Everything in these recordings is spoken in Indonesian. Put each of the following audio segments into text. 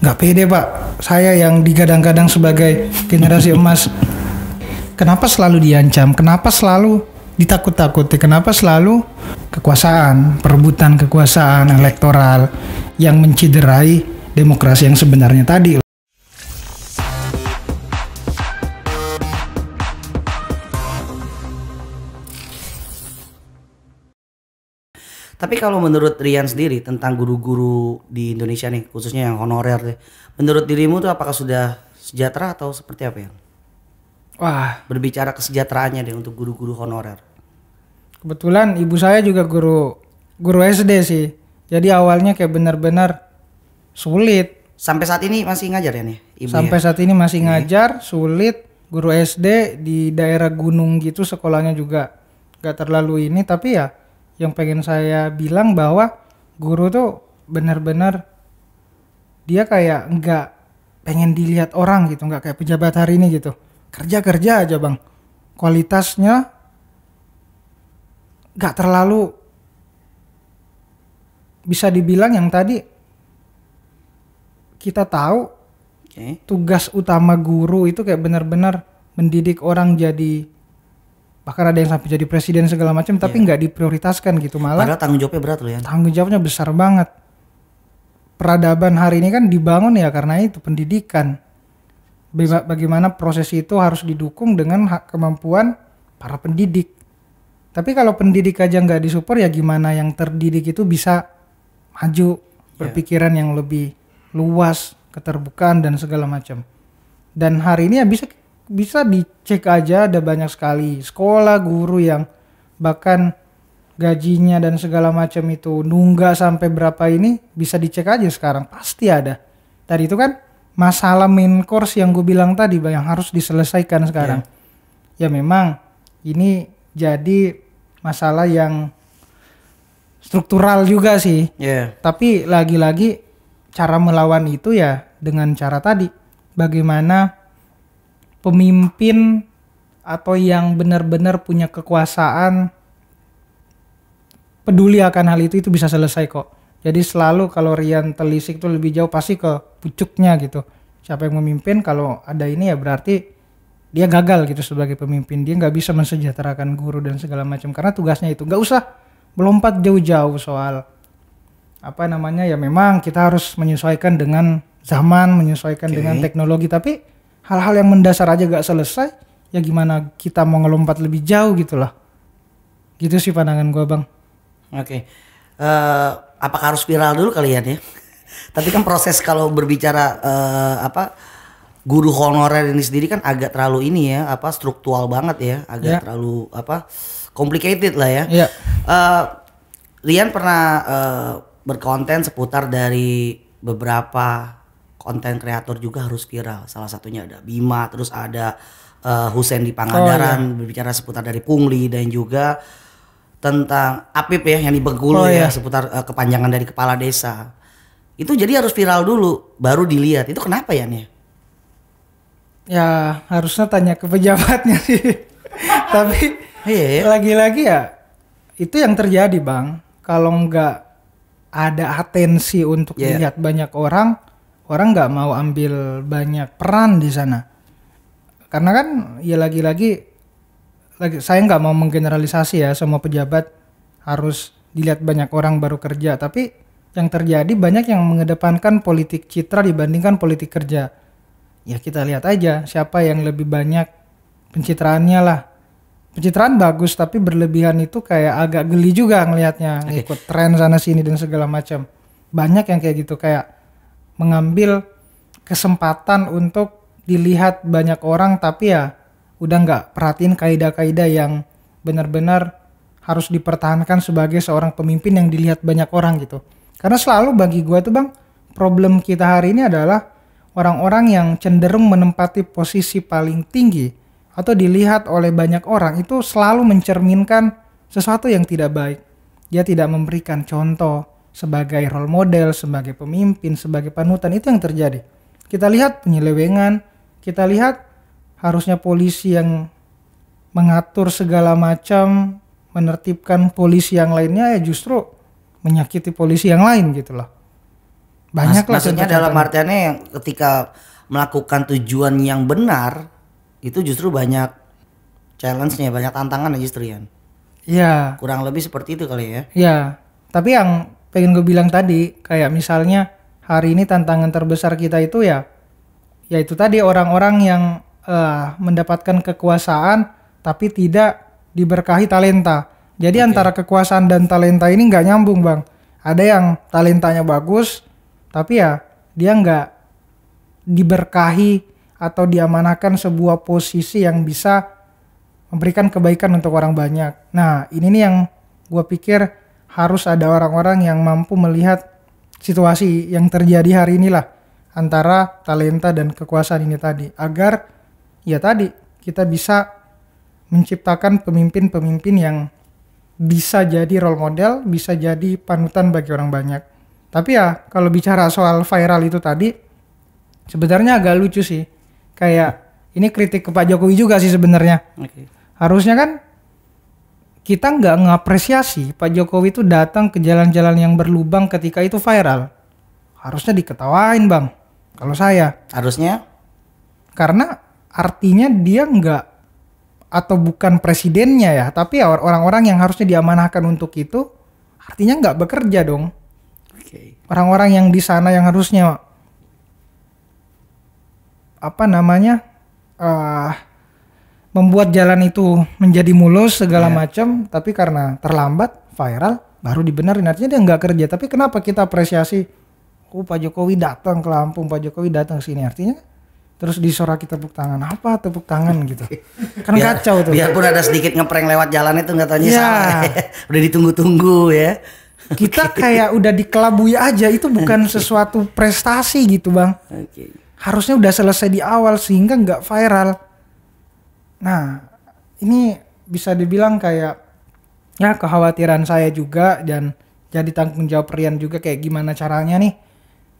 Nggak pede Pak, saya yang digadang-gadang sebagai generasi emas. Kenapa selalu diancam? Kenapa selalu ditakut-takuti? Kenapa selalu kekuasaan, perebutan kekuasaan elektoral yang menciderai demokrasi yang sebenarnya tadi? Tapi kalau menurut Rian sendiri tentang guru-guru di Indonesia nih, khususnya yang honorer deh, menurut dirimu tuh apakah sudah sejahtera atau seperti apa ya? Wah, Berbicara kesejahteraannya deh untuk guru-guru honorer. kebetulan ibu saya juga guru SD sih. Jadi awalnya kayak benar-benar sulit. Sampai saat ini masih ngajar ya nih, Ibu Sampai ya? saat ini masih ngajar, sulit. Guru SD di daerah gunung gitu, sekolahnya juga gak terlalu ini. Tapi ya yang pengen saya bilang bahwa guru tuh benar-benar dia kayak nggak pengen dilihat orang gitu, nggak kayak pejabat hari ini gitu. Kerja aja bang, kualitasnya nggak terlalu bisa dibilang yang tadi kita tahu. Oke. Tugas utama guru itu kayak benar-benar mendidik orang jadi, bahkan ada yang sampai jadi presiden segala macam, tapi nggak diprioritaskan gitu. Malah Padahal tanggung jawabnya berat loh ya. tanggung jawabnya besar banget. Peradaban hari ini kan dibangun ya karena itu pendidikan. Bagaimana proses itu harus didukung dengan kemampuan para pendidik. Tapi kalau pendidik aja nggak disupport, ya gimana yang terdidik itu bisa maju, berpikiran yang lebih luas, keterbukaan dan segala macam. Dan hari ini ya bisa dicek aja, ada banyak sekali sekolah guru yang bahkan gajinya dan segala macam itu nunggak sampai berapa ini, bisa dicek aja sekarang, pasti ada. Tadi itu kan masalah main course yang gue bilang tadi yang harus diselesaikan sekarang. Ya memang ini jadi masalah yang struktural juga sih. Tapi lagi-lagi cara melawan itu ya dengan cara tadi, bagaimana pemimpin atau yang benar-benar punya kekuasaan peduli akan hal itu bisa selesai kok. Jadi selalu kalau Rian telisik tuh lebih jauh pasti ke pucuknya gitu. Siapa yang memimpin, kalau ada ini ya berarti dia gagal gitu sebagai pemimpin. Dia nggak bisa mensejahterakan guru dan segala macam karena tugasnya itu. Nggak usah melompat jauh-jauh soal apa namanya, ya memang kita harus menyesuaikan dengan zaman, menyesuaikan dengan teknologi, tapi hal-hal yang mendasar aja gak selesai, ya gimana kita mau ngelompat lebih jauh gitu lah. Gitu sih pandangan gua bang. Oke. Apakah harus viral dulu kalian ya? Tapi kan proses kalau berbicara guru honorer ini sendiri kan agak terlalu ini ya, struktural banget ya, agak terlalu complicated lah ya. Rian pernah berkonten seputar dari beberapa konten kreator juga harus viral. Salah satunya ada Bima, terus ada Husein di Pangandaran berbicara seputar dari pungli, dan juga tentang Apip ya yang di Bengkulu seputar kepanjangan dari kepala desa. Itu jadi harus viral dulu baru dilihat. Itu kenapa ya nih? Ya harusnya tanya ke pejabatnya sih. Tapi lagi-lagi ya itu yang terjadi bang. Kalau nggak ada atensi untuk dilihat banyak orang nggak mau ambil banyak peran di sana. Karena kan ya lagi-lagi saya nggak mau menggeneralisasi ya semua pejabat harus dilihat banyak orang baru kerja. Tapi yang terjadi banyak yang mengedepankan politik citra dibandingkan politik kerja. Ya kita lihat aja siapa yang lebih banyak pencitraannya lah. Pencitraan bagus tapi berlebihan itu kayak agak geli juga ngelihatnya, ikut tren sana sini dan segala macam. Banyak yang kayak gitu, kayak mengambil kesempatan untuk dilihat banyak orang tapi ya udah nggak perhatiin kaidah-kaidah yang benar-benar harus dipertahankan sebagai seorang pemimpin yang dilihat banyak orang gitu. Karena selalu bagi gua tuh bang, problem kita hari ini adalah orang-orang yang cenderung menempati posisi paling tinggi atau dilihat oleh banyak orang itu selalu mencerminkan sesuatu yang tidak baik. Dia tidak memberikan contoh sebagai role model, sebagai pemimpin, sebagai panutan. Itu yang terjadi. Kita lihat penyelewengan, kita lihat harusnya polisi yang mengatur segala macam, menertibkan polisi yang lainnya, ya justru menyakiti polisi yang lain gitu loh. Banyak lah. Maksudnya dalam artiannya yang ketika melakukan tujuan yang benar itu justru banyak challenge-nya, banyak tantangannya justru ya. Iya. Kurang lebih seperti itu kali ya. Iya. Tapi yang pengen gue bilang tadi, kayak misalnya hari ini tantangan terbesar kita itu ya itu tadi orang-orang yang mendapatkan kekuasaan tapi tidak diberkahi talenta. Jadi antara kekuasaan dan talenta ini nggak nyambung, Bang. Ada yang talentanya bagus, tapi ya dia nggak diberkahi atau diamanahkan sebuah posisi yang bisa memberikan kebaikan untuk orang banyak. Nah, ini nih yang gue pikir harus ada orang-orang yang mampu melihat situasi yang terjadi hari inilah antara talenta dan kekuasaan ini tadi, agar ya tadi kita bisa menciptakan pemimpin-pemimpin yang bisa jadi role model, bisa jadi panutan bagi orang banyak. Tapi ya kalau bicara soal viral itu tadi, sebenarnya agak lucu sih. Kayak ini kritik ke Pak Jokowi juga sih sebenarnya. Harusnya kan kita nggak ngapresiasi Pak Jokowi itu datang ke jalan-jalan yang berlubang ketika itu viral. Harusnya diketawain, Bang. Kalau saya. Harusnya? Karena artinya dia nggak, atau bukan presidennya ya, tapi ya orang-orang yang harusnya diamanahkan untuk itu artinya nggak bekerja dong. Orang-orang yang di sana yang harusnya membuat jalan itu menjadi mulus segala macam, tapi karena terlambat viral baru dibenerin, artinya dia nggak kerja. Tapi kenapa kita apresiasi, Pak Jokowi datang ke Lampung, Pak Jokowi datang ke sini, artinya terus disoraki tepuk tangan, apa tepuk tangan gitu. Kan kacau tuh. Biarpun ada sedikit ngeprank lewat jalan itu nggak tanya salah. Udah ditunggu-tunggu ya. Kita kayak udah dikelabui aja, itu bukan sesuatu prestasi gitu, Bang. Harusnya udah selesai di awal sehingga nggak viral. Nah, ini bisa dibilang kayak ya kekhawatiran saya juga, dan jadi tanggung jawab Rian juga, kayak gimana caranya nih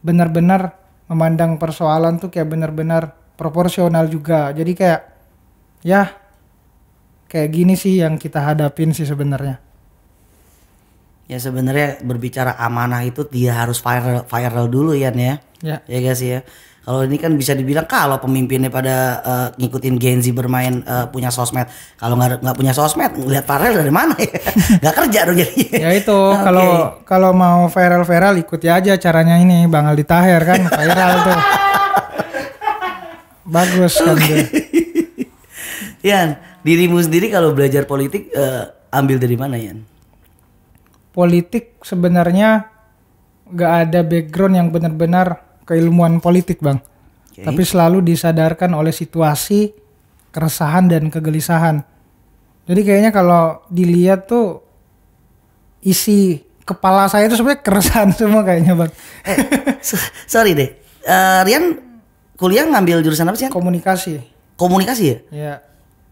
benar-benar memandang persoalan tuh kayak benar-benar proporsional juga. Jadi kayak ya kayak gini sih yang kita hadapin sih sebenarnya. Ya sebenarnya berbicara amanah itu dia harus viral dulu ya. Ya guys ya. Kalau ini kan bisa dibilang kalau pemimpinnya pada ngikutin Gen Z bermain punya sosmed. Kalau nggak punya sosmed, ngeliat viral dari mana ya? Nggak kerja dong jadinya. Ya itu kalau mau viral ikuti aja caranya ini Bang Aldi Taher kan viral tuh. Bagus kan dia. Yan, dirimu sendiri kalau belajar politik ambil dari mana Yan? Politik sebenarnya nggak ada background yang benar-benar keilmuan politik Bang, tapi selalu disadarkan oleh situasi, keresahan dan kegelisahan. Jadi kayaknya kalau dilihat tuh isi kepala saya itu sebenarnya keresahan semua kayaknya Bang. Sorry deh, Rian kuliah ngambil jurusan apa sih? Komunikasi. Komunikasi ya? Iya.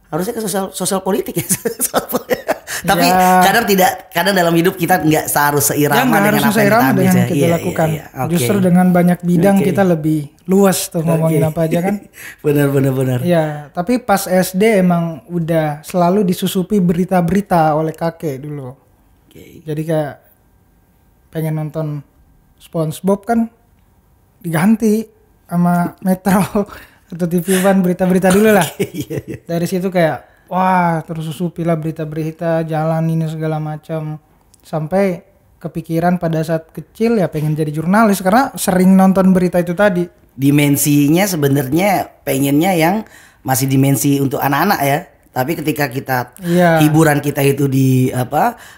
Harusnya ke sosial politik ya. Tapi kadang dalam hidup kita nggak seharus seirama dengan apa yang kita lakukan. Justru dengan banyak bidang kita lebih luas tuh ngomongin apa aja kan. Benar. Ya, tapi pas SD emang udah selalu disusupi berita-berita oleh kakek dulu. Jadi kayak pengen nonton SpongeBob kan diganti sama Metro atau TV One, berita-berita dulu lah. Dari situ kayak wah terus susupilah berita-berita, jalan ini segala macam, sampai kepikiran pada saat kecil ya pengen jadi jurnalis karena sering nonton berita itu tadi. Dimensinya sebenarnya pengennya yang masih dimensi untuk anak-anak ya, tapi ketika kita hiburan kita itu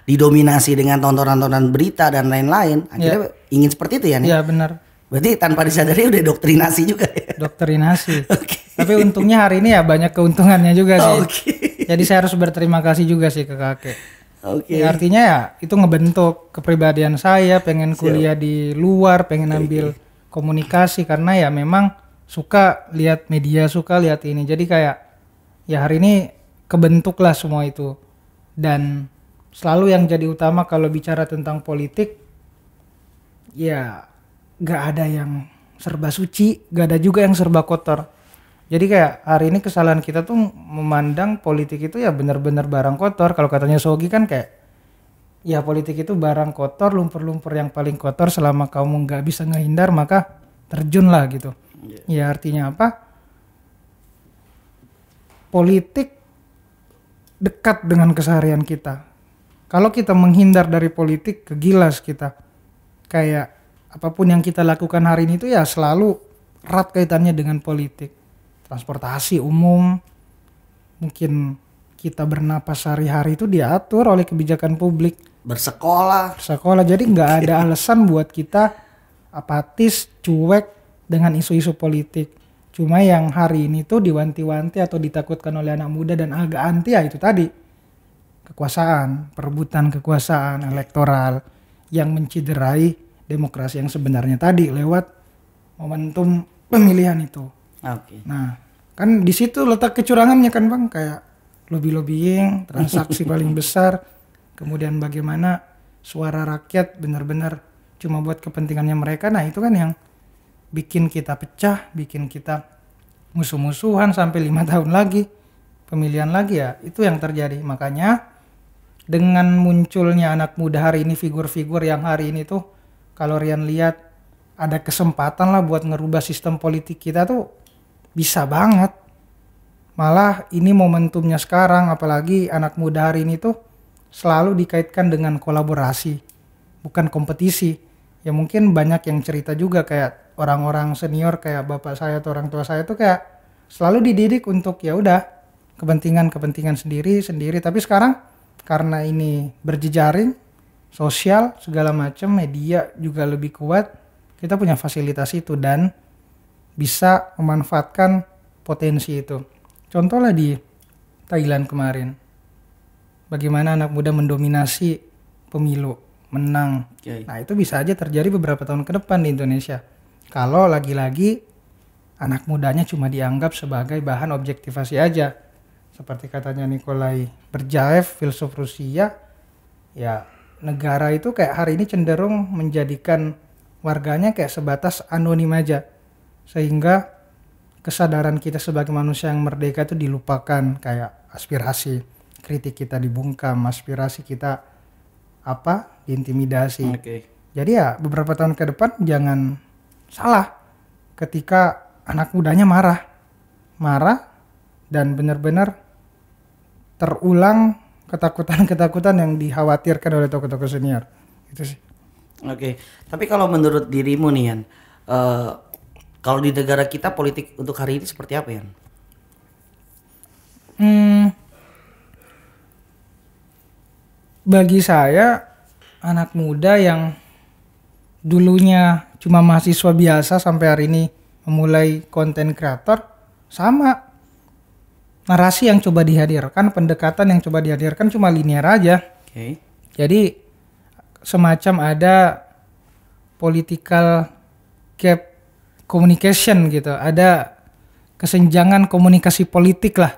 didominasi dengan tontonan-tontonan berita dan lain-lain, akhirnya ingin seperti itu ya nih. Iya benar. Berarti tanpa disadari udah doktrinasi juga ya. Doktrinasi. Tapi untungnya hari ini ya banyak keuntungannya juga sih. Jadi saya harus berterima kasih juga sih ke kakek. Ya, artinya ya itu ngebentuk kepribadian saya, pengen kuliah di luar, pengen ambil komunikasi karena ya memang suka lihat media, suka lihat ini. Jadi kayak ya hari ini kebentuklah semua itu. Dan selalu yang jadi utama kalau bicara tentang politik ya gak ada yang serba suci, gak ada juga yang serba kotor. Jadi kayak hari ini kesalahan kita tuh memandang politik itu ya benar-benar barang kotor. Kalau katanya Sogi kan kayak ya politik itu barang kotor, lumpur-lumpur yang paling kotor. Selama kamu nggak bisa ngehindar maka terjunlah gitu. Ya artinya apa? Politik dekat dengan keseharian kita. Kalau kita menghindar dari politik, kegilas kita. Kayak apapun yang kita lakukan hari ini itu ya selalu erat kaitannya dengan politik. Transportasi umum, mungkin kita bernapas sehari-hari itu diatur oleh kebijakan publik. Bersekolah, jadi nggak ada alasan buat kita apatis, cuek dengan isu-isu politik. Cuma yang hari ini tuh diwanti-wanti atau ditakutkan oleh anak muda dan agak anti ya itu tadi. Kekuasaan, perebutan kekuasaan elektoral yang menciderai demokrasi yang sebenarnya tadi lewat momentum pemilihan itu. Nah, kan di situ letak kecurangannya kan Bang, kayak lobby-lobbying, transaksi paling besar, kemudian bagaimana suara rakyat benar-benar cuma buat kepentingannya mereka. Nah, itu kan yang bikin kita pecah, bikin kita musuh-musuhan sampai 5 tahun lagi pemilihan lagi ya. Itu yang terjadi. Makanya dengan munculnya anak muda hari ini, figur-figur yang hari ini tuh kalau Rian lihat ada kesempatan lah buat ngerubah sistem politik kita tuh bisa banget. Malah ini momentumnya sekarang, apalagi anak muda hari ini tuh selalu dikaitkan dengan kolaborasi, bukan kompetisi. Ya mungkin banyak yang cerita juga kayak orang-orang senior kayak bapak saya atau orang tua saya tuh kayak selalu dididik untuk ya udah kepentingan sendiri. Tapi sekarang karena ini berjejaring, sosial segala macam, media juga lebih kuat, kita punya fasilitas itu dan bisa memanfaatkan potensi itu. Contohnya di Thailand kemarin, bagaimana anak muda mendominasi pemilu, menang. Nah itu bisa aja terjadi beberapa tahun ke depan di Indonesia. Kalau lagi-lagi anak mudanya cuma dianggap sebagai bahan objektivasi aja. Seperti katanya Nikolai Berjaev, filsuf Rusia, ya negara itu kayak hari ini cenderung menjadikan warganya kayak sebatas anonim aja. Sehingga kesadaran kita sebagai manusia yang merdeka itu dilupakan, kayak aspirasi kritik kita dibungkam, aspirasi kita diintimidasi. Jadi ya beberapa tahun ke depan jangan salah ketika anak mudanya marah dan benar-benar terulang ketakutan yang dikhawatirkan oleh tokoh-tokoh senior. Itu sih. Tapi kalau menurut dirimu nih Yan, kalau di negara kita politik untuk hari ini seperti apa Yan? Bagi saya anak muda yang dulunya cuma mahasiswa biasa sampai hari ini memulai konten kreator, sama narasi yang coba dihadirkan, pendekatan yang coba dihadirkan cuma linear aja. Jadi semacam ada political gap communication gitu, ada kesenjangan komunikasi politik lah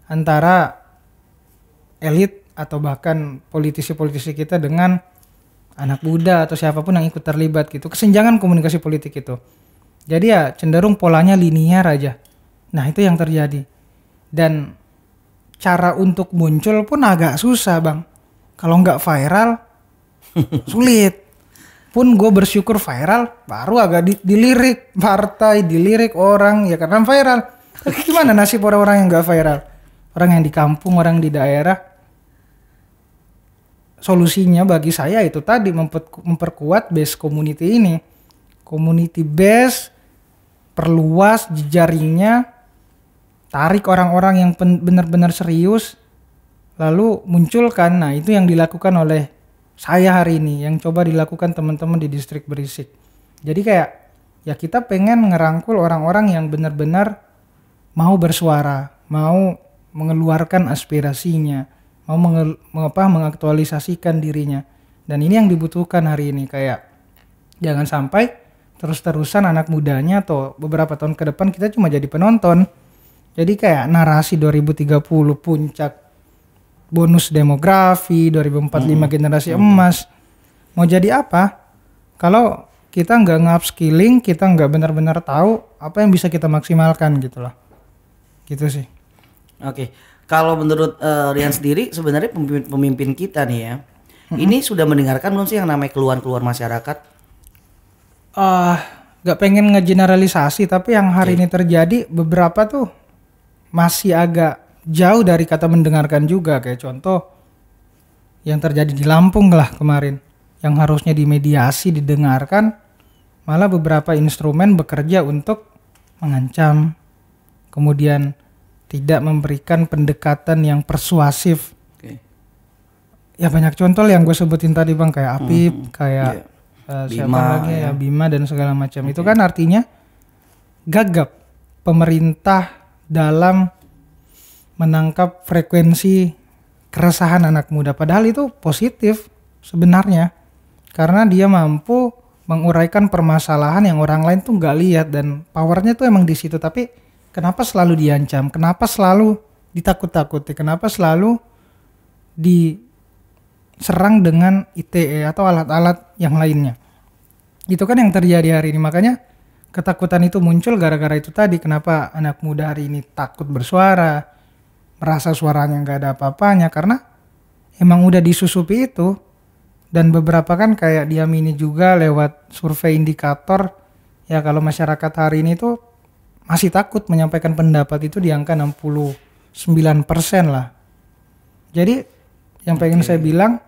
antara elit atau bahkan politisi-politisi kita dengan anak muda atau siapapun yang ikut terlibat gitu. Kesenjangan komunikasi politik itu. Jadi ya cenderung polanya linear aja. Nah itu yang terjadi. Dan cara untuk muncul pun agak susah Bang. Kalau nggak viral, sulit. Pun gue bersyukur viral, baru agak dilirik partai, dilirik orang, ya karena viral. Gimana nasib orang-orang yang nggak viral? Orang yang di kampung, orang di daerah. Solusinya bagi saya itu tadi memperkuat base community ini. Community base, perluas jejaringnya, tarik orang-orang yang benar-benar serius, lalu munculkan. Nah itu yang dilakukan oleh saya hari ini, yang coba dilakukan teman-teman di distrik Berisik. Jadi kayak ya kita pengen ngerangkul orang-orang yang benar-benar mau bersuara, mau mengeluarkan aspirasinya, mau mengaktualisasikan dirinya. Dan ini yang dibutuhkan hari ini, kayak jangan sampai terus-terusan anak mudanya atau beberapa tahun ke depan kita cuma jadi penonton. Jadi kayak narasi 2030 puncak bonus demografi, 2045 generasi emas. Mau jadi apa? Kalau kita nggak nge-upskilling, kita nggak benar-benar tahu apa yang bisa kita maksimalkan gitu loh. Gitu sih. Kalau menurut Rian sendiri sebenarnya pemimpin kita nih ya, Ini sudah mendengarkan belum sih yang namanya keluhan-keluhan masyarakat? Gak pengen ngegeneralisasi, tapi yang hari ini terjadi beberapa tuh masih agak jauh dari kata mendengarkan juga. Kayak contoh yang terjadi di Lampung lah kemarin, yang harusnya dimediasi, didengarkan, malah beberapa instrumen bekerja untuk mengancam, kemudian tidak memberikan pendekatan yang persuasif. Ya banyak contoh yang gue sebutin tadi bang, kayak Apip, kayak siapa lagi ya, Bima dan segala macam. Itu kan artinya gagap pemerintah dalam menangkap frekuensi keresahan anak muda. Padahal itu positif sebenarnya, karena dia mampu menguraikan permasalahan yang orang lain tuh nggak lihat, dan powernya tuh emang di situ. Tapi kenapa selalu diancam? Kenapa selalu ditakut-takuti? Kenapa selalu diserang dengan ITE atau alat-alat yang lainnya? Itu kan yang terjadi hari ini. Makanya ketakutan itu muncul gara-gara itu tadi. Kenapa anak muda hari ini takut bersuara, merasa suaranya nggak ada apa-apanya, karena emang udah disusupi itu. Dan beberapa kan kayak diamini juga lewat survei indikator, ya kalau masyarakat hari ini tuh masih takut menyampaikan pendapat itu di angka 69% lah. Jadi yang pengen saya bilang,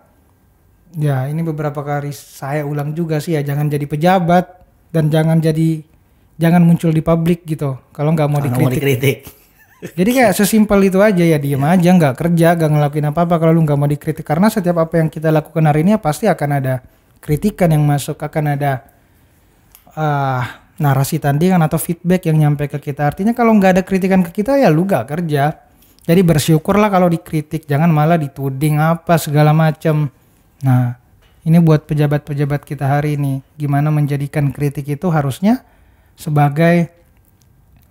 ya ini beberapa kali saya ulang juga sih ya, jangan jadi pejabat dan jangan muncul di publik gitu kalau nggak mau dikritik. Jadi kayak sesimpel itu aja ya, diem aja, nggak kerja, nggak ngelakuin apa-apa kalau lu nggak mau dikritik. Karena setiap apa yang kita lakukan hari ini pasti akan ada kritikan yang masuk, akan ada narasi tandingan atau feedback yang nyampe ke kita. Artinya kalau nggak ada kritikan ke kita ya lu nggak kerja. Jadi bersyukurlah kalau dikritik, jangan malah dituding apa segala macam. Nah ini buat pejabat-pejabat kita hari ini, gimana menjadikan kritik itu harusnya sebagai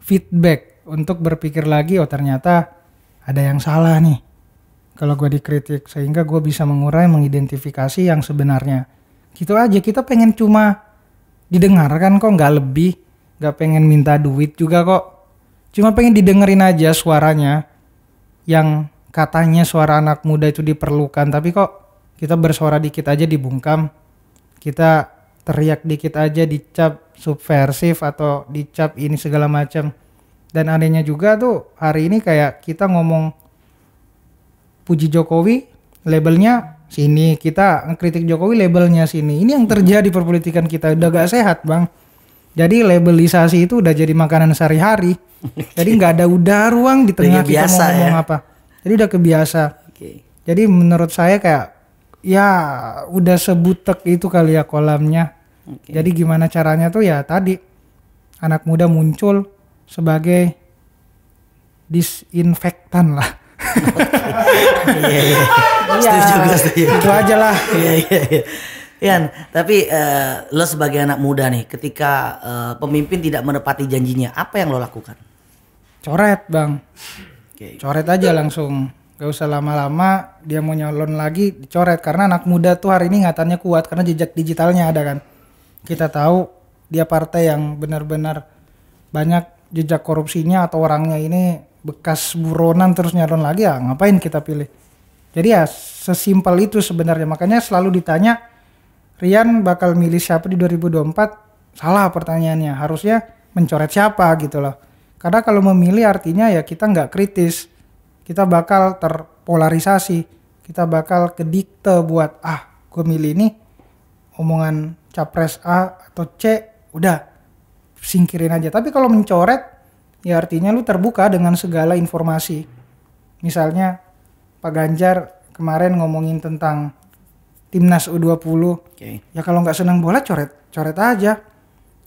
feedback untuk berpikir lagi, oh ternyata ada yang salah nih kalau gue dikritik, sehingga gue bisa mengurai, mengidentifikasi yang sebenarnya. Gitu aja, kita pengen cuma didengarkan kok, nggak lebih, nggak pengen minta duit juga kok, cuma pengen didengerin aja suaranya yang katanya suara anak muda itu diperlukan. Tapi kok kita bersuara dikit aja dibungkam, kita teriak dikit aja dicap subversif atau dicap ini segala macam. Dan anehnya juga tuh hari ini kayak kita ngomong puji Jokowi labelnya sini, kita ngekritik Jokowi labelnya sini. Ini yang terjadi perpolitikan kita, udah gak sehat bang. Jadi labelisasi itu udah jadi makanan sehari-hari. Jadi nggak ada ruang di tengah kita mau ngomong apa. Jadi udah kebiasa. Jadi menurut saya kayak ya udah sebutek itu kali ya kolamnya. Jadi gimana caranya tuh ya tadi anak muda muncul sebagai disinfektan lah. Setuju. Itu aja lah. Ian, tapi lo sebagai anak muda nih, ketika pemimpin tidak menepati janjinya, apa yang lo lakukan? Coret bang. Coret aja langsung, gak usah lama-lama. Dia mau nyalon lagi dicoret, karena anak muda tuh hari ini ingatannya kuat karena jejak digitalnya ada kan. Kita tahu dia partai yang benar-benar banyak jejak korupsinya, atau orangnya ini bekas buronan terus nyalon lagi, ya ngapain kita pilih. Jadi ya sesimpel itu sebenarnya. Makanya selalu ditanya, Rian bakal milih siapa di 2024? Salah pertanyaannya, harusnya mencoret siapa gitu loh. Karena kalau memilih artinya ya kita nggak kritis, kita bakal terpolarisasi, kita bakal kedikte buat gue milih ini, omongan capres A atau C udah singkirin aja. Tapi kalau mencoret ya artinya lu terbuka dengan segala informasi. Misalnya Pak Ganjar kemarin ngomongin tentang Timnas U20. Ya kalau nggak senang bola coret aja.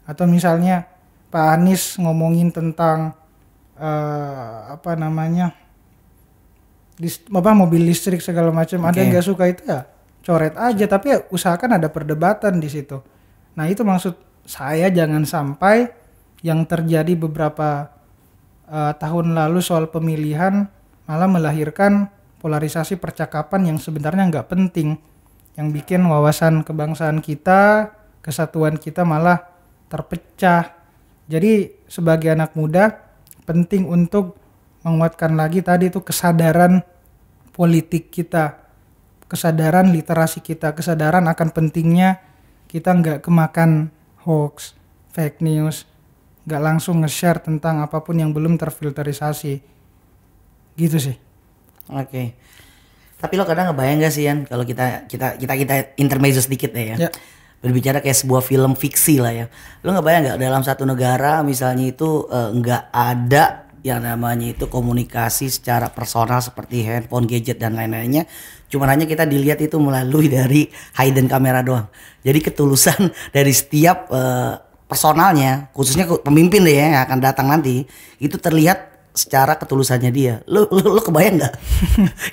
Atau misalnya Pak Anies ngomongin tentang mobil listrik segala macam. Ada yang nggak suka itu ya coret aja. Tapi ya usahakan ada perdebatan di situ. Nah itu maksud saya, jangan sampai yang terjadi beberapa tahun lalu soal pemilihan malah melahirkan polarisasi percakapan yang sebenarnya nggak penting, yang bikin wawasan kebangsaan kita, kesatuan kita malah terpecah. Jadi sebagai anak muda penting untuk menguatkan lagi tadi itu kesadaran politik kita, kesadaran literasi kita, kesadaran akan pentingnya kita nggak kemakan hoax, fake news, nggak langsung nge-share tentang apapun yang belum terfilterisasi. Gitu sih. Oke. Tapi lo kadang ngebayang gak sih Yan, kalau kita intermezzo sedikit deh ya. Berbicara kayak sebuah film fiksi lah ya. Lo ngebayang gak dalam satu negara misalnya itu nggak ada yang namanya itu komunikasi secara personal seperti handphone, gadget dan lain-lainnya. Cuma hanya kita dilihat itu melalui dari hidden camera doang. Jadi ketulusan dari setiap personalnya, khususnya pemimpin deh ya yang akan datang nanti, itu terlihat secara ketulusannya dia. Lo kebayang nggak?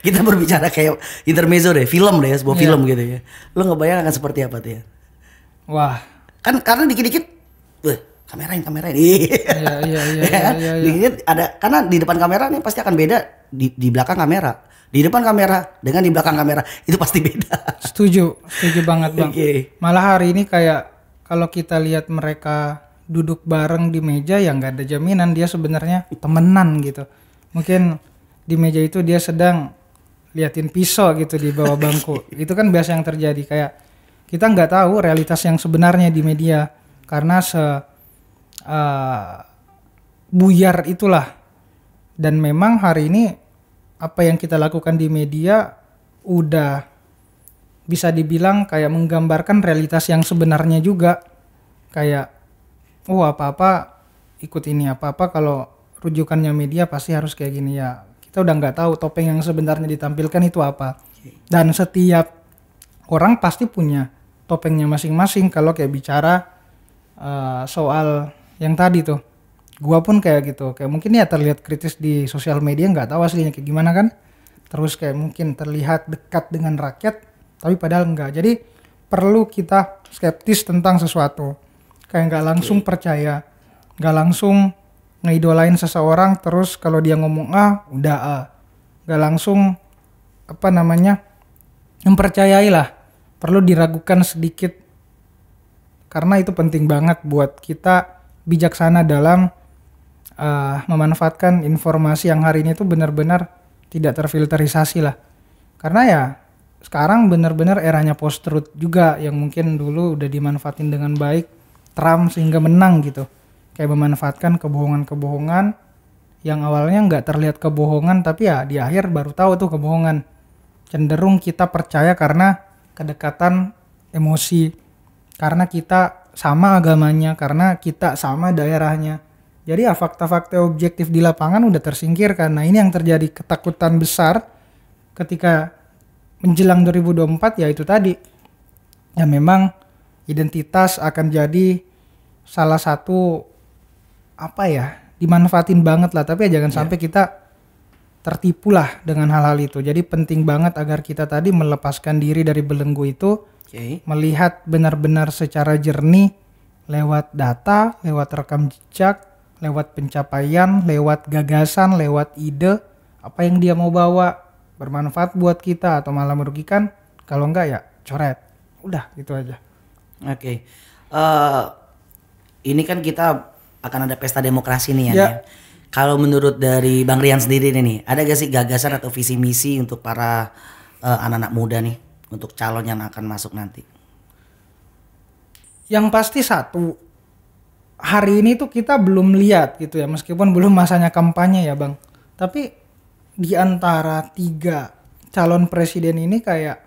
Kita berbicara kayak intermezzo deh, film deh, sebuah film gitu ya. Lo ngebayang akan seperti apa tuh ya? Wah. Kan karena dikit-dikit, kamerain. Iya. Dikit ada, karena di depan kamera nih pasti akan beda di belakang kamera. Di depan kamera dengan di belakang kamera itu pasti beda. Setuju banget Bang. Okay. Malah hari ini kayak kalau kita lihat mereka duduk bareng di meja ya nggak ada jaminan dia sebenarnya temenan gitu. Mungkin di meja itu dia sedang liatin pisau gitu di bawah bangku. Itu kan biasa yang terjadi, kayak kita nggak tahu realitas yang sebenarnya di media karena buyar itulah. Dan memang hari ini apa yang kita lakukan di media udah bisa dibilang kayak menggambarkan realitas yang sebenarnya juga. Kayak apa-apa ikut ini, apa-apa kalau rujukannya media pasti harus kayak gini ya. Kita udah nggak tahu topeng yang sebenarnya ditampilkan itu apa. Dan setiap orang pasti punya topengnya masing-masing kalau kayak bicara soal yang tadi tuh. Gua pun kayak gitu, kayak mungkin ya terlihat kritis di sosial media, nggak tahu aslinya kayak gimana kan. Terus kayak mungkin terlihat dekat dengan rakyat, tapi padahal enggak. Jadi perlu kita skeptis tentang sesuatu. Kayak nggak langsung percaya, nggak langsung ngeidolain seseorang terus kalau dia ngomong A udah A, nggak langsung mempercayai lah. Perlu diragukan sedikit karena itu penting banget buat kita bijaksana dalam memanfaatkan informasi yang hari ini tuh benar-benar tidak terfilterisasi lah. Karena ya sekarang benar-benar eranya post-truth juga yang mungkin dulu udah dimanfaatin dengan baik Trump sehingga menang gitu. Kayak memanfaatkan kebohongan-kebohongan yang awalnya nggak terlihat kebohongan tapi ya di akhir baru tahu tuh kebohongan. Cenderung kita percaya karena kedekatan emosi, karena kita sama agamanya, karena kita sama daerahnya. Jadi ya fakta-fakta objektif di lapangan udah tersingkirkan. Nah ini yang terjadi, ketakutan besar ketika menjelang 2024 ya itu tadi. Ya memang identitas akan jadi salah satu dimanfaatin banget lah, tapi ya jangan sampai kita tertipu lah dengan hal-hal itu. Jadi penting banget agar kita tadi melepaskan diri dari belenggu itu, melihat benar-benar secara jernih lewat data, lewat rekam jejak, lewat pencapaian, lewat gagasan, lewat ide, apa yang dia mau bawa bermanfaat buat kita atau malah merugikan. Kalau enggak ya coret. Udah gitu aja. Oke. Ini kan kita akan ada pesta demokrasi nih ya. Kalau menurut dari Bang Rian sendiri nih, ada gak sih gagasan atau visi misi untuk para anak-anak muda nih, untuk calon yang akan masuk nanti? Yang pasti satu, hari ini tuh kita belum lihat gitu ya, meskipun belum masanya kampanye ya Bang. Tapi di antara 3 calon presiden ini kayak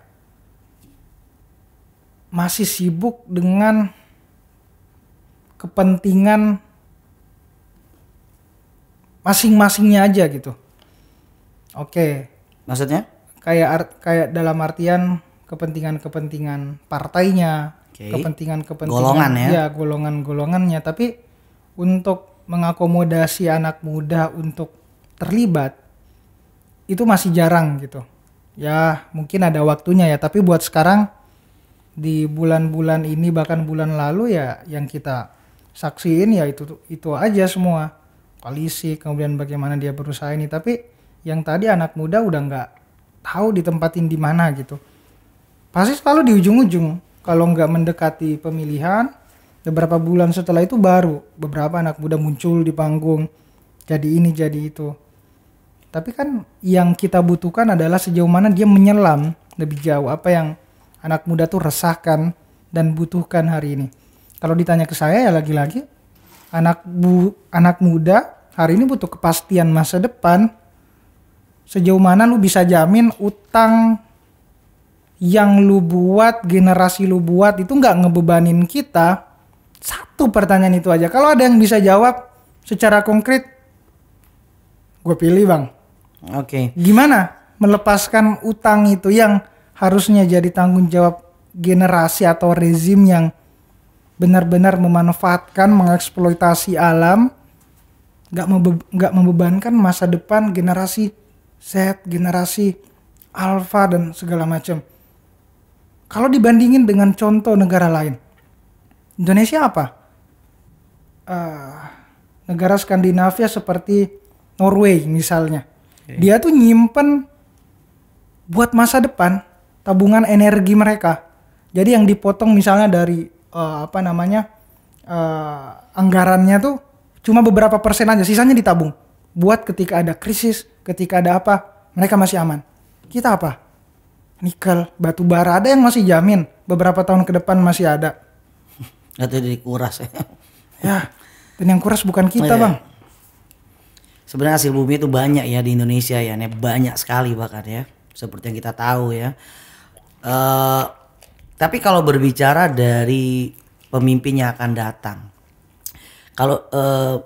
masih sibuk dengan kepentingan masing-masingnya aja gitu. Oke. Maksudnya? Kayak dalam artian kepentingan-kepentingan partainya, kepentingan-kepentingan golongan ya. Ya, golongan-golongannya, tapi untuk mengakomodasi anak muda untuk terlibat itu masih jarang gitu. Ya, mungkin ada waktunya ya, tapi buat sekarang di bulan-bulan ini bahkan bulan lalu ya yang kita saksiin ya itu aja semua. Koalisi, kemudian bagaimana dia berusaha ini, tapi yang tadi anak muda udah nggak tahu ditempatin di mana gitu. Pasti selalu di ujung-ujung, kalau nggak mendekati pemilihan, beberapa bulan setelah itu baru beberapa anak muda muncul di panggung, jadi ini jadi itu. Tapi kan yang kita butuhkan adalah sejauh mana dia menyelam lebih jauh apa yang anak muda tuh resahkan dan butuhkan hari ini. Kalau ditanya ke saya ya lagi-lagi anak muda hari ini butuh kepastian masa depan. Sejauh mana lu bisa jamin utang yang lu buat, generasi lu buat itu nggak ngebebanin kita? Satu pertanyaan itu aja. Kalau ada yang bisa jawab secara konkret, gue pilih bang. Oke. Gimana melepaskan utang itu yang harusnya jadi tanggung jawab generasi atau rezim yang benar-benar memanfaatkan, mengeksploitasi alam, nggak membebankan masa depan generasi Z, generasi Alpha dan segala macam. Kalau dibandingin dengan contoh negara lain, Indonesia apa? Negara Skandinavia seperti Norway misalnya. Dia tuh nyimpen buat masa depan tabungan energi mereka. Jadi yang dipotong misalnya dari anggarannya tuh cuma beberapa persen aja, sisanya ditabung. Buat ketika ada krisis, ketika ada apa, mereka masih aman. Kita apa? Nikel, batu bara, ada yang masih jamin beberapa tahun ke depan masih ada. Atau dikuras ya. Dan yang kuras bukan kita bang. Sebenarnya hasil bumi itu banyak ya di Indonesia ya, banyak sekali bahkan ya, seperti yang kita tahu ya. Tapi kalau berbicara dari pemimpin yang akan datang, kalau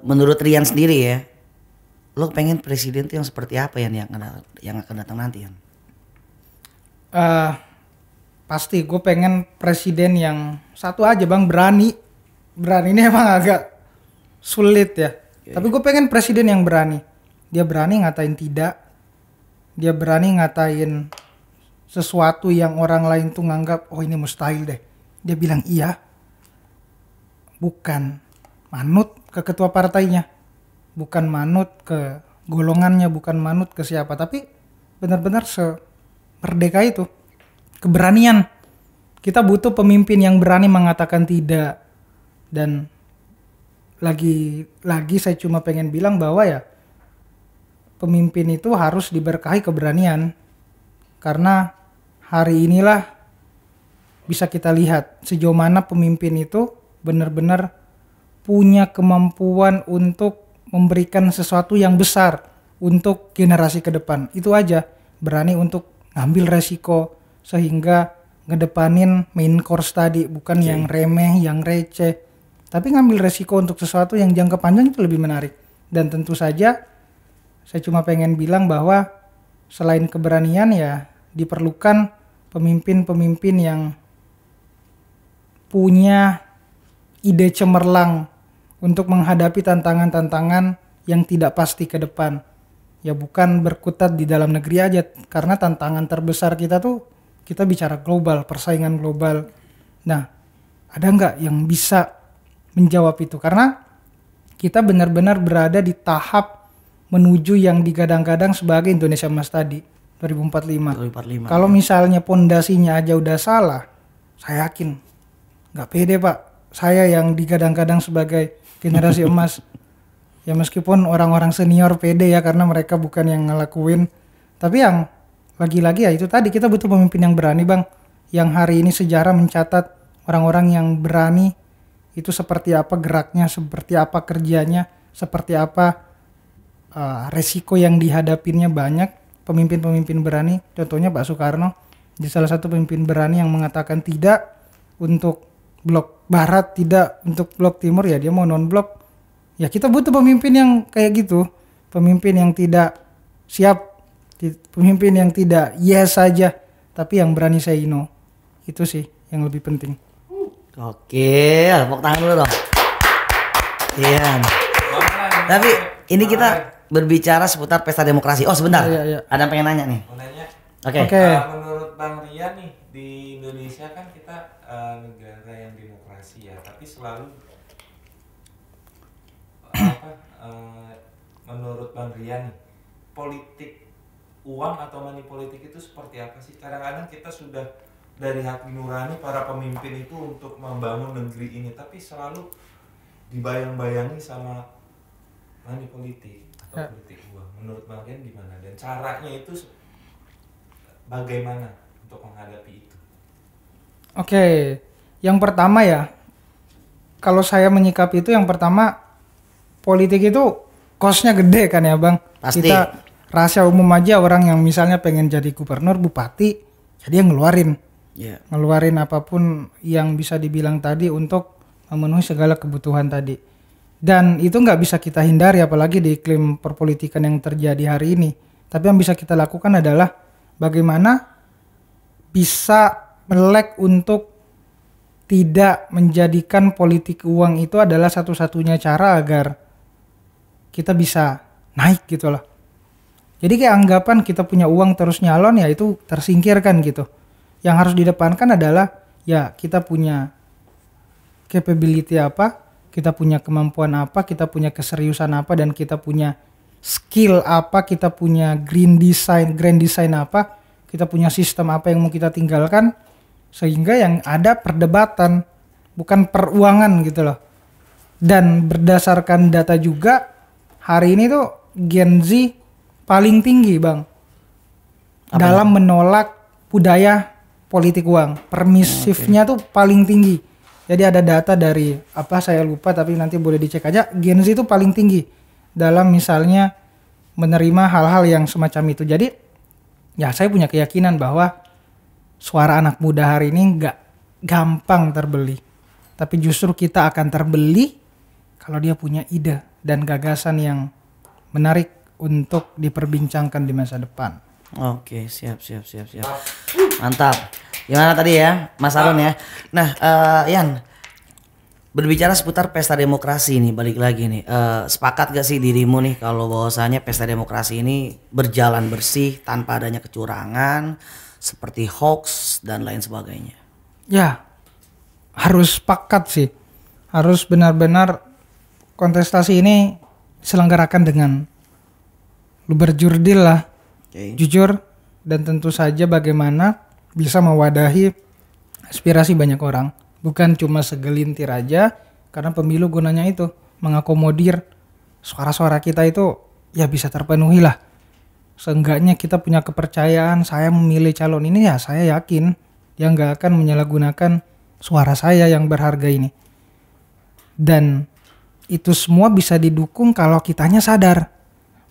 menurut Rian sendiri ya, lo pengen presiden itu yang seperti apa yang akan datang nanti ya? Pasti gue pengen presiden yang satu aja bang, berani ini emang agak sulit ya. Tapi gue pengen presiden yang berani. Dia berani ngatain tidak. Dia berani ngatain sesuatu yang orang lain tuh nganggap, oh ini mustahil deh. Dia bilang iya. Bukan manut ke ketua partainya. Bukan manut ke golongannya. Bukan manut ke siapa. Tapi benar-benar semerdeka itu. Keberanian. Kita butuh pemimpin yang berani mengatakan tidak. Dan lagi saya cuma pengen bilang bahwa ya pemimpin itu harus diberkahi keberanian, karena hari inilah bisa kita lihat sejauh mana pemimpin itu benar-benar punya kemampuan untuk memberikan sesuatu yang besar untuk generasi ke depan. Itu aja, berani untuk ngambil resiko sehingga ngedepanin main course tadi, bukan yang remeh, yang receh. Tapi ngambil resiko untuk sesuatu yang jangka panjang itu lebih menarik. Dan tentu saja saya cuma pengen bilang bahwa selain keberanian ya diperlukan pemimpin-pemimpin yang punya ide cemerlang untuk menghadapi tantangan-tantangan yang tidak pasti ke depan. Ya bukan berkutat di dalam negeri aja, karena tantangan terbesar kita tuh kita bicara global, persaingan global. Nah, ada nggak yang bisa menjawab itu? Karena kita benar-benar berada di tahap menuju yang digadang-gadang sebagai Indonesia Emas tadi 2045. Kalau misalnya pondasinya aja udah salah, saya yakin nggak pede pak. Saya yang digadang-gadang sebagai generasi emas, ya meskipun orang-orang senior pede ya karena mereka bukan yang ngelakuin, tapi yang lagi-lagi ya itu tadi, kita butuh pemimpin yang berani bang. Yang hari ini sejarah mencatat orang-orang yang berani itu seperti apa geraknya, seperti apa kerjanya, seperti apa resiko yang dihadapinya. Banyak pemimpin-pemimpin berani, contohnya Pak Soekarno, di salah satu pemimpin berani yang mengatakan tidak untuk blok barat, tidak untuk blok timur, ya dia mau non-blok. Ya kita butuh pemimpin yang kayak gitu, pemimpin yang tidak siap, pemimpin yang tidak yes saja, tapi yang berani say no. Itu sih yang lebih penting. Oke, tepuk tangan dulu dong. Iya. Tapi ini kita berbicara seputar pesta demokrasi. Oh sebentar, ada yang pengen nanya nih. Mau nanya? Oke. Menurut Bang Rian nih, di Indonesia kan kita negara yang demokrasi ya, tapi selalu menurut Bang Rian nih, politik uang atau money politik itu seperti apa sih? Kadang-kadang kita sudah dari hati nurani para pemimpin itu untuk membangun negeri ini, tapi selalu dibayang-bayangi sama money politik atau politik uang. Menurut Bang Rian gimana? Dan caranya itu bagaimana untuk menghadapi itu? Oke, yang pertama ya, kalau saya menyikapi itu yang pertama, politik itu cost-nya gede kan ya Bang. Pasti. Kita rahasia umum aja, orang yang misalnya pengen jadi gubernur, bupati, jadi ngeluarin apapun yang bisa dibilang tadi untuk memenuhi segala kebutuhan tadi. Dan itu nggak bisa kita hindari, apalagi di iklim perpolitikan yang terjadi hari ini. Tapi yang bisa kita lakukan adalah bagaimana bisa melek untuk tidak menjadikan politik uang itu adalah satu-satunya cara agar kita bisa naik gitu loh. Jadi kayak anggapan kita punya uang terus nyalon, ya itu tersingkirkan gitu. Yang harus didepankan adalah ya kita punya capability apa, kita punya kemampuan apa, kita punya keseriusan apa, dan kita punya skill apa, kita punya grand design apa, kita punya sistem apa yang mau kita tinggalkan, sehingga yang ada perdebatan bukan peruangan gitu loh. Dan berdasarkan data juga, hari ini tuh Gen Z paling tinggi Bang dalam menolak budaya politik uang. Permisifnya tuh paling tinggi. Jadi ada data dari apa saya lupa, tapi nanti boleh dicek aja. Gen Z itu paling tinggi dalam misalnya menerima hal-hal yang semacam itu. Jadi ya saya punya keyakinan bahwa suara anak muda hari ini nggak gampang terbeli. Tapi justru kita akan terbeli kalau dia punya ide dan gagasan yang menarik untuk diperbincangkan di masa depan. Oke, siap. Mantap. Gimana tadi ya, Mas Aron ya? Nah, Yan, berbicara seputar pesta demokrasi nih, balik lagi nih. Sepakat gak sih dirimu nih kalau bahwasanya pesta demokrasi ini berjalan bersih tanpa adanya kecurangan seperti hoax dan lain sebagainya? Ya, harus sepakat sih. Harus benar-benar kontestasi ini diselenggarakan dengan berjurdil lah. Jujur, dan tentu saja bagaimana bisa mewadahi aspirasi banyak orang, bukan cuma segelintir aja, karena pemilu gunanya itu mengakomodir suara-suara kita itu ya bisa terpenuhi lah. Seenggaknya kita punya kepercayaan, saya memilih calon ini ya saya yakin dia nggak akan menyalahgunakan suara saya yang berharga ini. Dan itu semua bisa didukung kalau kitanya sadar,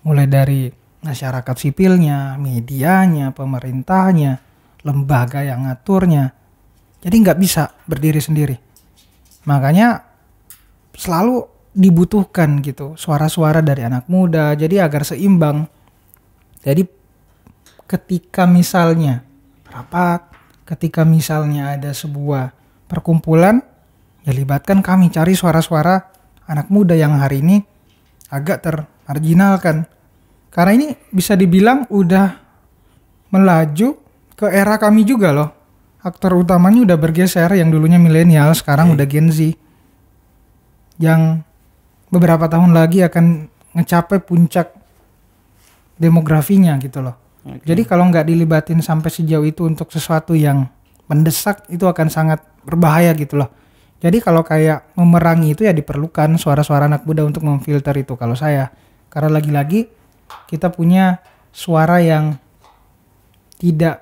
mulai dari masyarakat sipilnya, medianya, pemerintahnya, lembaga yang ngaturnya. Jadi nggak bisa berdiri sendiri. Makanya selalu dibutuhkan gitu suara-suara dari anak muda, jadi agar seimbang. Jadi ketika misalnya rapat, ketika misalnya ada sebuah perkumpulan, ya libatkan kami, cari suara-suara anak muda yang hari ini agak termarginalkan. Karena ini bisa dibilang udah melaju ke era kami juga loh. Aktor utamanya udah bergeser, yang dulunya milenial sekarang udah Gen Z. Yang beberapa tahun lagi akan ngecapai puncak demografinya gitu loh. Jadi kalau nggak dilibatin sampai sejauh itu untuk sesuatu yang mendesak, itu akan sangat berbahaya gitu loh. Jadi kalau kayak memerangi itu ya diperlukan suara-suara anak muda untuk memfilter itu kalau saya. Karena lagi-lagi kita punya suara yang tidak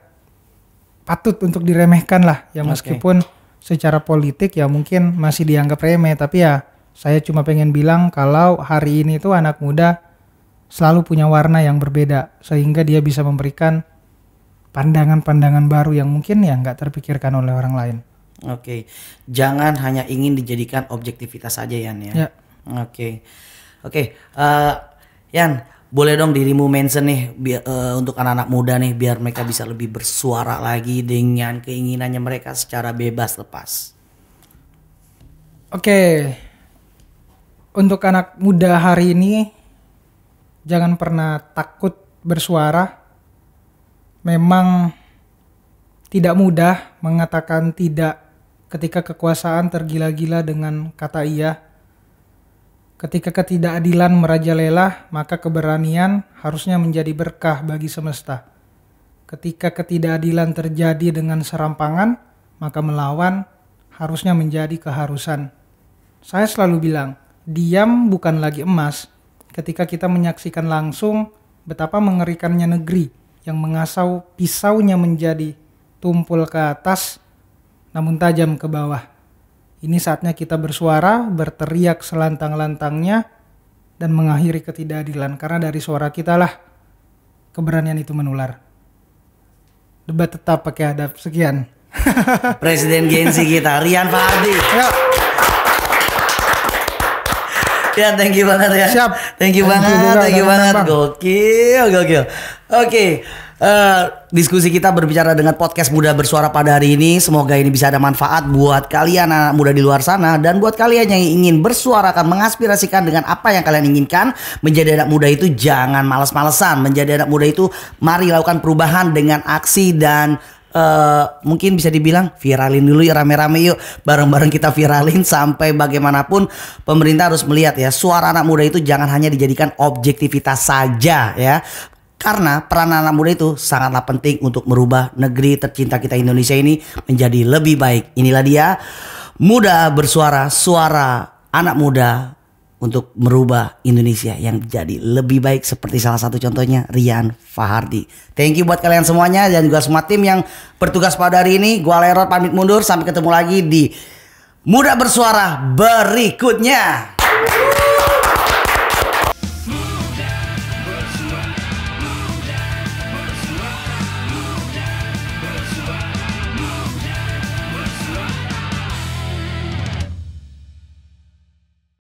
patut untuk diremehkan lah ya, meskipun secara politik ya mungkin masih dianggap remeh, tapi ya saya cuma pengen bilang kalau hari ini tuh anak muda selalu punya warna yang berbeda, sehingga dia bisa memberikan pandangan-pandangan baru yang mungkin ya nggak terpikirkan oleh orang lain. Oke, jangan hanya ingin dijadikan objektivitas saja Yan ya. Oke, Yan, boleh dong dirimu mention nih untuk anak-anak muda nih, biar mereka bisa lebih bersuara lagi dengan keinginannya mereka secara bebas lepas. Oke, untuk anak muda hari ini jangan pernah takut bersuara. Memang tidak mudah mengatakan tidak ketika kekuasaan tergila-gila dengan kata iya. Ketika ketidakadilan merajalela, maka keberanian harusnya menjadi berkah bagi semesta. Ketika ketidakadilan terjadi dengan serampangan, maka melawan harusnya menjadi keharusan. Saya selalu bilang, diam bukan lagi emas, ketika kita menyaksikan langsung betapa mengerikannya negeri yang mengasau pisaunya menjadi tumpul ke atas namun tajam ke bawah. Ini saatnya kita bersuara, berteriak selantang-lantangnya dan mengakhiri ketidakadilan, karena dari suara kita lah keberanian itu menular. Debat tetap pakai adab. Sekian. Presiden Gensi kita, Rian Fahardi. Ya, thank you banget ya. Siap. Thank you banget. Gokil. Oke. Diskusi kita berbicara dengan podcast Muda Bersuara pada hari ini. Semoga ini bisa ada manfaat buat kalian anak muda di luar sana. Dan buat kalian yang ingin bersuarakan, mengaspirasikan dengan apa yang kalian inginkan. Menjadi anak muda itu jangan malas-malesan. Menjadi anak muda itu mari lakukan perubahan dengan aksi dan mungkin bisa dibilang viralin dulu ya, rame-rame yuk, bareng-bareng kita viralin. Sampai bagaimanapun pemerintah harus melihat ya, suara anak muda itu jangan hanya dijadikan objektivitas saja ya, karena peran anak muda itu sangatlah penting untuk merubah negeri tercinta kita Indonesia ini menjadi lebih baik. Inilah dia Muda Bersuara, suara anak muda untuk merubah Indonesia yang jadi lebih baik, seperti salah satu contohnya Rian Fahardi. Thank you buat kalian semuanya dan juga semua tim yang bertugas pada hari ini. Gua Lerot pamit mundur, sampai ketemu lagi di Muda Bersuara berikutnya.